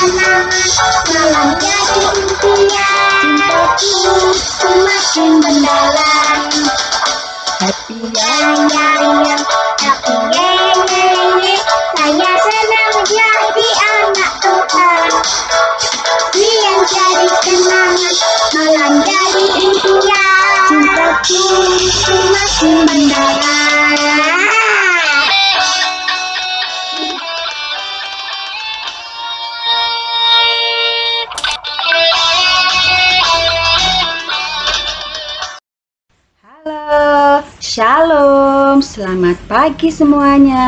tenang, malam jadi impian. Cintaku semakin mendalam. Happy ya ya ya, happy ye ye ye. Saya senang menjadi anak Tuhan. Riang jadi kenangan, malam jadi impian. Cintaku semakin mendalam. Halo, shalom, selamat pagi semuanya.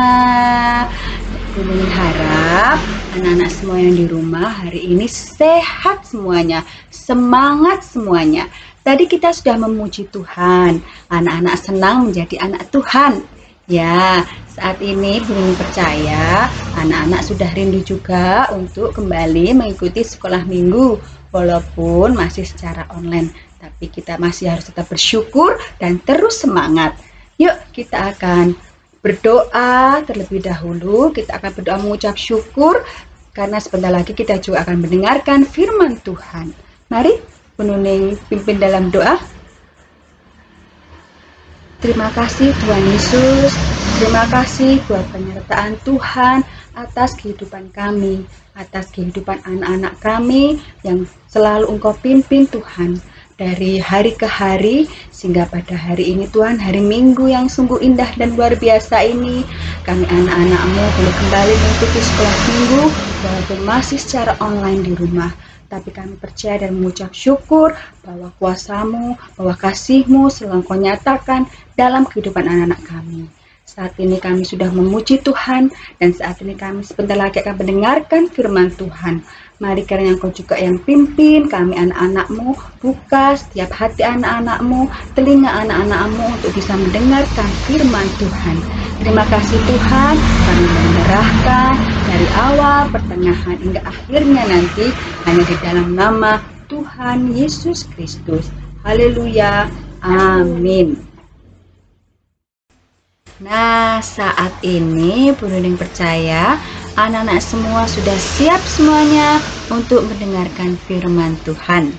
Bunda harap anak-anak semua yang di rumah hari ini sehat semuanya, semangat semuanya. Tadi kita sudah memuji Tuhan, anak-anak senang menjadi anak Tuhan. Ya, saat ini Bunda percaya anak-anak sudah rindu juga untuk kembali mengikuti sekolah minggu, walaupun masih secara online. Tapi kita masih harus tetap bersyukur dan terus semangat. Yuk kita akan berdoa terlebih dahulu. Kita akan berdoa mengucap syukur karena sebentar lagi kita juga akan mendengarkan firman Tuhan. Mari Penuning pimpin dalam doa. Terima kasih Tuhan Yesus. Terima kasih buat penyertaan Tuhan atas kehidupan kami, atas kehidupan anak-anak kami yang selalu Engkau pimpin Tuhan. Dari hari ke hari, sehingga pada hari ini Tuhan, hari Minggu yang sungguh indah dan luar biasa ini, kami anak-anak-Mu boleh kembali mengikuti sekolah minggu, walaupun masih secara online di rumah. Tapi kami percaya dan mengucap syukur bahwa kuasa-Mu, bahwa kasih-Mu selalu Kau nyatakan dalam kehidupan anak-anak kami. Saat ini kami sudah memuji Tuhan, dan saat ini kami sebentar lagi akan mendengarkan firman Tuhan. Mari karena Engkau juga yang pimpin kami anak-anak-Mu, buka setiap hati anak-anak-Mu, telinga anak-anak-Mu untuk bisa mendengarkan firman Tuhan. Terima kasih Tuhan, kami menyerahkan dari awal, pertengahan hingga akhirnya nanti hanya di dalam nama Tuhan Yesus Kristus. Haleluya, amin. Nah, saat ini Bu Nuning percaya anak-anak semua sudah siap semuanya untuk mendengarkan firman Tuhan.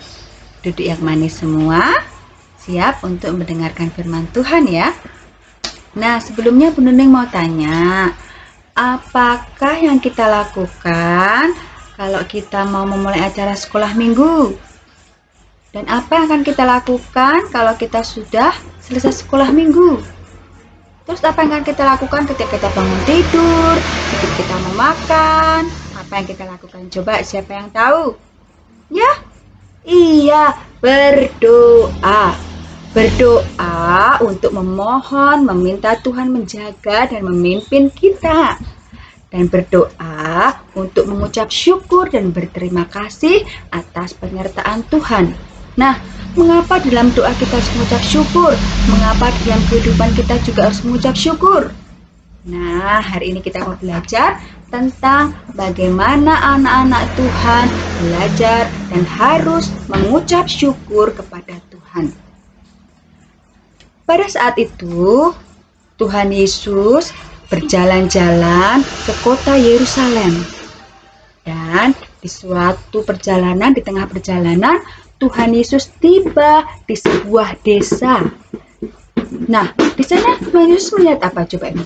Duduk yang manis semua, siap untuk mendengarkan firman Tuhan ya. Nah, sebelumnya Bu Nuning mau tanya, apakah yang kita lakukan kalau kita mau memulai acara sekolah minggu? Dan apa yang akan kita lakukan kalau kita sudah selesai sekolah minggu? Terus apa yang akan kita lakukan ketika kita bangun tidur, ketika kita mau makan? Apa yang kita lakukan? Coba siapa yang tahu? Ya? Iya, berdoa. Berdoa untuk memohon, meminta Tuhan menjaga dan memimpin kita. Dan berdoa untuk mengucap syukur dan berterima kasih atas penyertaan Tuhan. Nah, mengapa dalam doa kita harus mengucap syukur? Mengapa dalam kehidupan kita juga harus mengucap syukur? Nah, hari ini kita mau belajar tentang bagaimana anak-anak Tuhan belajar dan harus mengucap syukur kepada Tuhan. Pada saat itu, Tuhan Yesus berjalan-jalan ke kota Yerusalem. Dan di suatu perjalanan, di tengah perjalanan, Tuhan Yesus tiba di sebuah desa. Nah, di sana Tuhan Yesus melihat apa coba ini?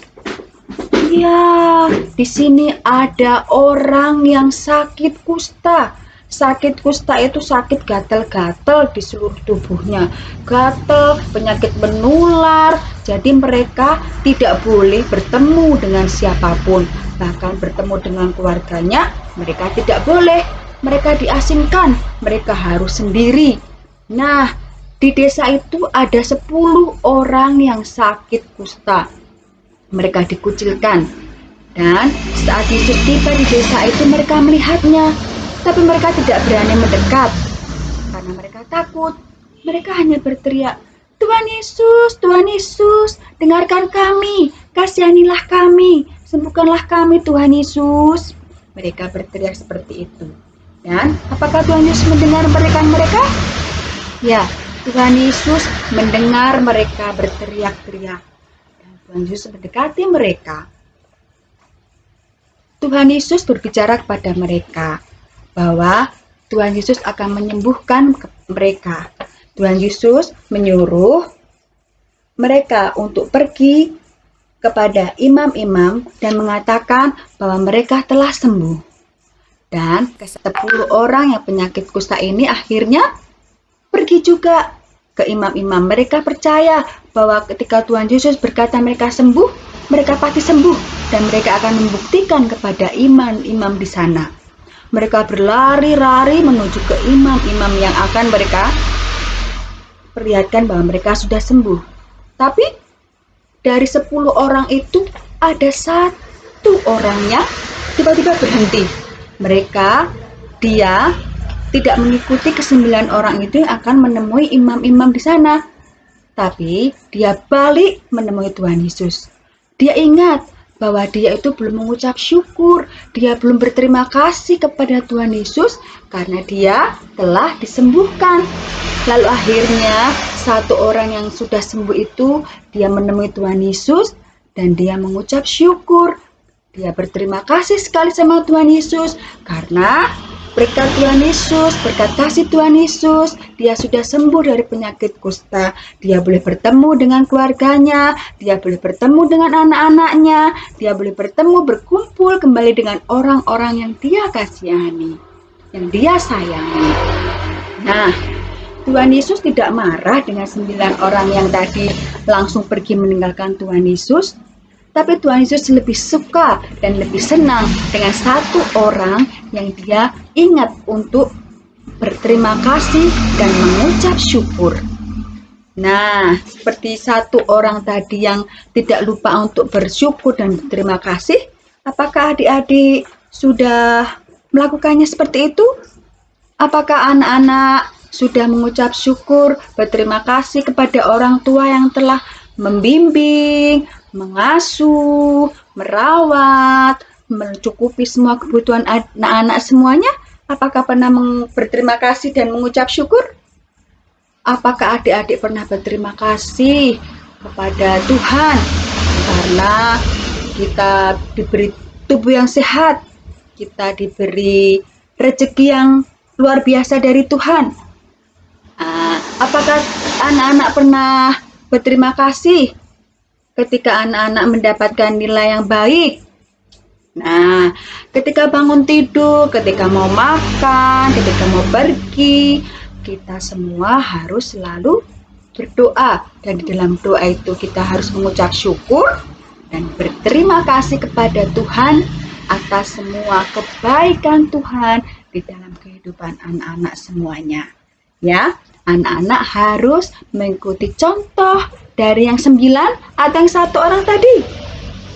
Ya, di sini ada orang yang sakit kusta. Sakit kusta itu sakit gatal-gatal di seluruh tubuhnya. Gatal, penyakit menular. Jadi mereka tidak boleh bertemu dengan siapapun. Bahkan bertemu dengan keluarganya, mereka tidak boleh. Mereka diasingkan, mereka harus sendiri. Nah, di desa itu ada 10 orang yang sakit kusta. Mereka dikucilkan. Dan saat Yesus tiba di desa itu mereka melihatnya. Tapi mereka tidak berani mendekat. Karena mereka takut. Mereka hanya berteriak, Tuhan Yesus, dengarkan kami. Kasihanilah kami. Sembuhkanlah kami Tuhan Yesus. Mereka berteriak seperti itu. Dan apakah Tuhan Yesus mendengar mereka? Ya, Tuhan Yesus mendengar mereka berteriak-teriak. Dan Tuhan Yesus mendekati mereka. Tuhan Yesus berbicara kepada mereka. bahwa Tuhan Yesus akan menyembuhkan mereka. Tuhan Yesus menyuruh mereka untuk pergi kepada imam-imam dan mengatakan bahwa mereka telah sembuh. Dan ke-10 orang yang penyakit kusta ini akhirnya pergi juga ke imam-imam. Mereka percaya bahwa ketika Tuhan Yesus berkata mereka sembuh, mereka pasti sembuh. Dan mereka akan membuktikan kepada imam-imam di sana. Mereka berlari-lari menuju ke imam-imam yang akan mereka perlihatkan bahwa mereka sudah sembuh. Tapi dari 10 orang itu ada 1 orang yang tiba-tiba berhenti. Dia tidak mengikuti ke-9 orang itu yang akan menemui imam-imam di sana. Tapi dia balik menemui Tuhan Yesus. Dia ingat bahwa dia itu belum mengucap syukur, dia belum berterima kasih kepada Tuhan Yesus karena dia telah disembuhkan. Lalu akhirnya 1 orang yang sudah sembuh itu, dia menemui Tuhan Yesus dan dia mengucap syukur. Dia berterima kasih sekali sama Tuhan Yesus karena berkat Tuhan Yesus, berkat kasih Tuhan Yesus, dia sudah sembuh dari penyakit kusta. Dia boleh bertemu dengan keluarganya, dia boleh bertemu dengan anak-anaknya, dia boleh berkumpul kembali dengan orang-orang yang dia kasihani, yang dia sayangi. Nah, Tuhan Yesus tidak marah dengan 9 orang yang tadi langsung pergi meninggalkan Tuhan Yesus. Tapi Tuhan Yesus lebih suka dan lebih senang dengan 1 orang yang dia ingat untuk berterima kasih dan mengucap syukur. Nah, seperti 1 orang tadi yang tidak lupa untuk bersyukur dan berterima kasih, apakah adik-adik sudah melakukannya seperti itu? Apakah anak-anak sudah mengucap syukur, berterima kasih kepada orang tua yang telah membimbing, mengasuh, merawat, mencukupi semua kebutuhan anak-anak semuanya? Apakah pernah berterima kasih dan mengucap syukur? Apakah adik-adik pernah berterima kasih kepada Tuhan karena kita diberi tubuh yang sehat, kita diberi rezeki yang luar biasa dari Tuhan? Apakah anak-anak pernah berterima kasih ketika anak-anak mendapatkan nilai yang baik? Nah, ketika bangun tidur, ketika mau makan, ketika mau pergi, kita semua harus selalu berdoa. Dan di dalam doa itu kita harus mengucap syukur dan berterima kasih kepada Tuhan atas semua kebaikan Tuhan di dalam kehidupan anak-anak semuanya. Ya, anak-anak harus mengikuti contoh dari yang 9 atau yang 1 orang tadi.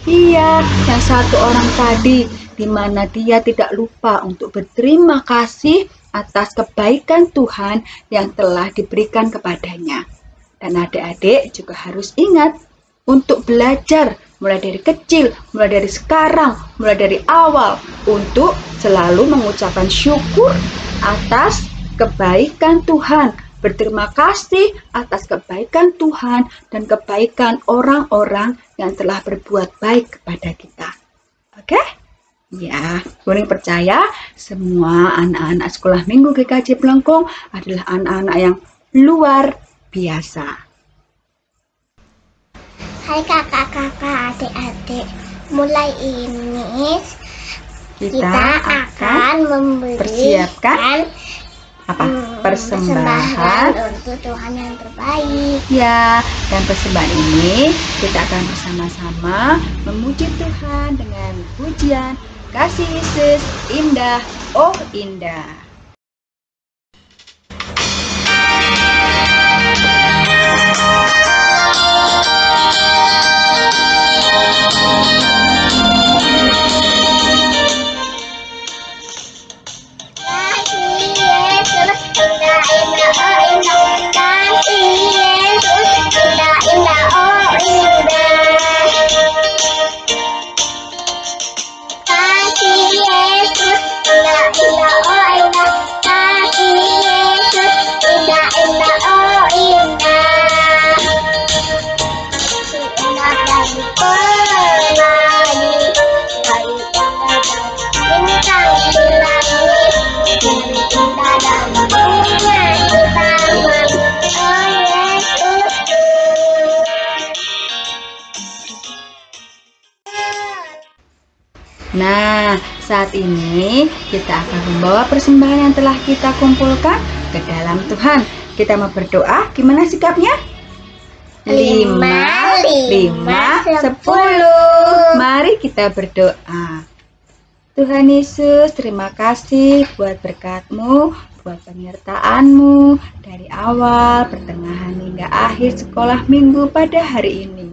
Iya, yang 1 orang tadi, di mana dia tidak lupa untuk berterima kasih atas kebaikan Tuhan yang telah diberikan kepadanya. Dan adik-adik juga harus ingat untuk belajar mulai dari kecil, mulai dari sekarang, mulai dari awal, untuk selalu mengucapkan syukur atas kebaikan Tuhan. Berterima kasih atas kebaikan Tuhan dan kebaikan orang-orang yang telah berbuat baik kepada kita. Oke? Ya, Wuling percaya semua anak-anak sekolah minggu GKJ Pelengkung adalah anak-anak yang luar biasa. Hai kakak-kakak, adik-adik. Mulai ini kita akan persiapkan persembahan untuk Tuhan yang terbaik. Ya, dan persembahan ini kita akan bersama-sama memuji Tuhan dengan pujian Kasih Yesus Indah, Oh Indah. Saat ini kita akan membawa persembahan yang telah kita kumpulkan ke dalam Tuhan. Kita mau berdoa, gimana sikapnya? 5, 10. Mari kita berdoa. Tuhan Yesus, terima kasih buat berkat-Mu, buat penyertaan-Mu dari awal, pertengahan hingga akhir sekolah minggu pada hari ini.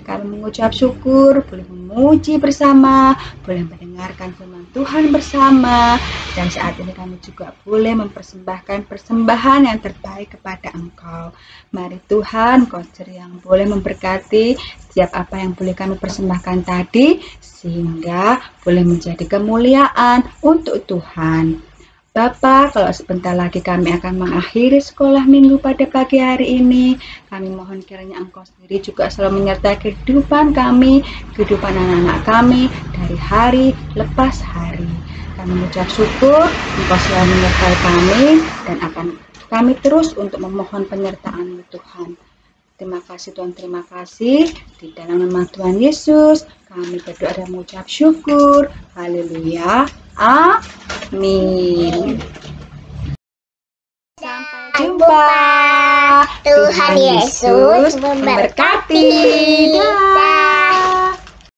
Kami mengucap syukur boleh memuji bersama, boleh mendengarkan firman Tuhan bersama, dan saat ini kami juga boleh mempersembahkan persembahan yang terbaik kepada Engkau. Mari Tuhan, Engkau yang boleh memberkati setiap apa yang boleh kami persembahkan tadi, sehingga boleh menjadi kemuliaan untuk Tuhan. Bapa, kalau sebentar lagi kami akan mengakhiri sekolah minggu pada pagi hari ini, kami mohon kiranya Engkau sendiri juga selalu menyertai kehidupan kami, kehidupan anak-anak kami dari hari lepas hari. Kami mengucap syukur, Engkau selalu menyertai kami dan akan kami terus untuk memohon penyertaan Tuhan. Terima kasih Tuhan, terima kasih. Di dalam nama Tuhan Yesus, kami berdoa dan mengucap syukur. Haleluya. Amin. Sampai jumpa. Tuhan Yesus memberkati.